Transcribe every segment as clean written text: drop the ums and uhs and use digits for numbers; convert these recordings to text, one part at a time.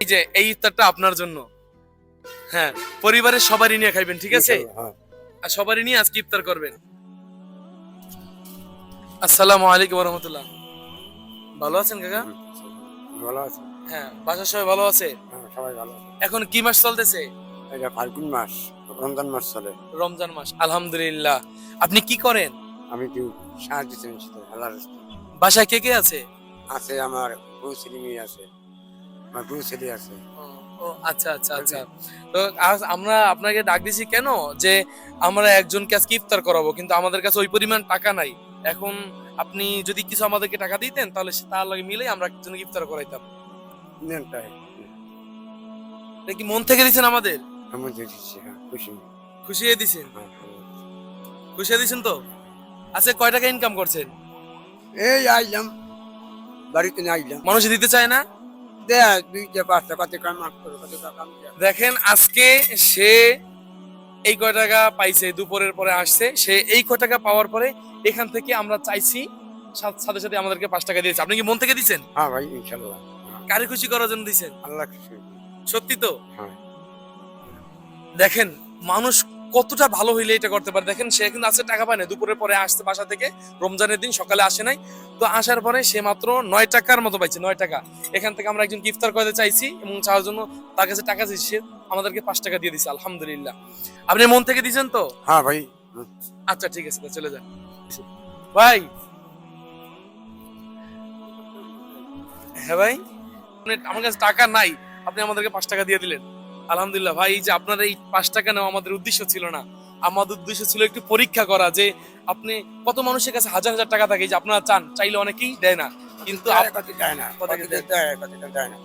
এই যে এই ইফতারটা আপনার জন্য। হ্যাঁ, পরিবারের সবারই নিয়ে খাইবেন, ঠিক আছে? হ্যাঁ। আর সবারই নিয়ে আজকে ইফতার করবেন। আসসালামু আলাইকুম ওয়া রাহমাতুল্লাহ। ভালো আছেন কাকা? ভালো আছে। হ্যাঁ, বাসার সবাই ভালো আছে? হ্যাঁ, সবাই ভালো আছে। এখন কি মাস চলতেছে? এটা ফাল্গুন মাস, রমজান মাস চলে। রমজান মাস। আলহামদুলিল্লাহ। আপনি কি করেন? আমি একটু সাহায্য চেয়েছি তো আল্লাহর রাস্তায়। বাসায় কে কে আছে? আছে আমার বউ ছেলে মেয়ে আছে, আমার বউ ছেলে আছে। ও ও, আচ্ছা আচ্ছা আচ্ছা। তো আজ আমরা আপনাকে ডাক দিছি কেন, যে আমরা একজনকে আজকে ইফতার করাবো, কিন্তু আমাদের কাছে ওই পরিমাণ টাকা নাই। এখন আপনি যদি কিছু আমাদেরকে টাকা দিতেন, তাহলে তার লগে মিলে আমরা একজনকে ইফতার করাইতাম। নেন তাই, এটা কি মন থেকে দিছেন আমাদের? আমি দিয়ে দিচ্ছি। হ্যাঁ, খুশি। খুশি হয়ে দিছেন? হ্যাঁ, ভালো। খুশি হয়ে দিছেন তো? আচ্ছা, কয় টাকা ইনকাম করছেন? এই আইলাম, বাড়িতে নিয়ে আইলাম। মানুষ দিতে চায় না। দে, 2টা 5টা কত কাম মাফ করো, কত কাম দেয়া। দেখেন আজকে সে এই কয় টাকা পাইছে, দুপুরের পরে আসছে, সে এই কয় টাকা পাওয়ার পরে এখান থেকে আমরা চাইছি, সাথে সাথে আমাদেরকে 5 টাকা দিয়েছে। আপনি কি মন থেকে দিছেন? হ্যাঁ ভাই, ইনশাল্লাহ। হ্যাঁ, কারে খুশি করার জন্য দিছেন? আল্লাহ খুশি। সত্যি তো? হ্যাঁ, দেখেন মানুষ কতটা ভালো হইলে এটা করতে পারে। দেখেন সে কিন্তু আজকে টাকা পায় না, দুপুরের পরে আসছে বাসা থেকে, রমজানের দিন সকালে আসে নাই। তো আসার পরে সে মাত্র 9 টাকার মতো পাইছে, 9 টাকা। এখান থেকে আমরা একজন ইফতার করতে চাইছি এবং চাওয়ার জন্য তার কাছে টাকা চাইছি, সে আমাদেরকে 5 টাকা দিয়ে দিছে। আলহামদুলিল্লাহ। আপনি মন থেকে দিছেন তো? হ্যাঁ ভাই। আচ্ছা ঠিক আছে, তো চলে যান ভাই। হ্যাঁ ভাই, আমার কাছে টাকা নাই, আপনি আমাদেরকে 5 টাকা দিয়ে দিলেন। আলহামদুলিল্লাহ ভাই। এই যে আপনার এই 5 টাকা নেওয়া আমাদের উদ্দেশ্য ছিল না। আমাদের উদ্দেশ্য ছিল একটু পরীক্ষা করা, যে আপনি কত মানুষের কাছে হাজার হাজার টাকা থাকে, যে আপনারা চান, চাইলে অনেকেই দেয় না, কিন্তু কত দেয় না, কত দেয়, কত দেয় না।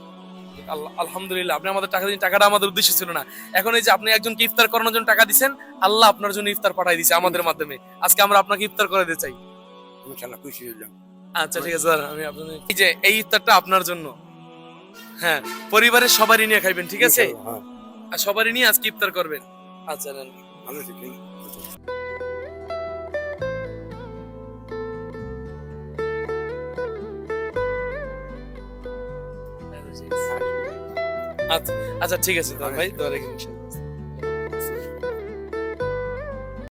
আলহামদুলিল্লাহ আপনি আমাদের টাকা দিন, টাকাটা আমাদের উদ্দেশ্য ছিল না। এখন এই যে আপনি একজনকে ইফতার করানোর জন্য টাকা দিচ্ছেন, আল্লাহ আপনার জন্য ইফতার পাঠাই দিয়েছে আমাদের মাধ্যমে। আজকে আমরা আপনাকে ইফতার করে দিতে চাই। ইনশাল্লাহ খুশি হইলাম। আচ্ছা ঠিক আছে, দাঁড়ান, আমি আপনাদের এই যে এই ইফতারটা আপনার জন্য। হ্যাঁ, পরিবারের সবারই নিয়ে খাইবেন, ঠিক আছে? ইনশাল্লাহ, হ্যাঁ। আর সবারই নিয়ে আজকে ইফতার করবেন। আচ্ছা নেন। ভালো থেকেন। আচ্ছা আচ্ছা ঠিক আছে, ভাই দোয়া রাখেন ইনশাআল্লাহ।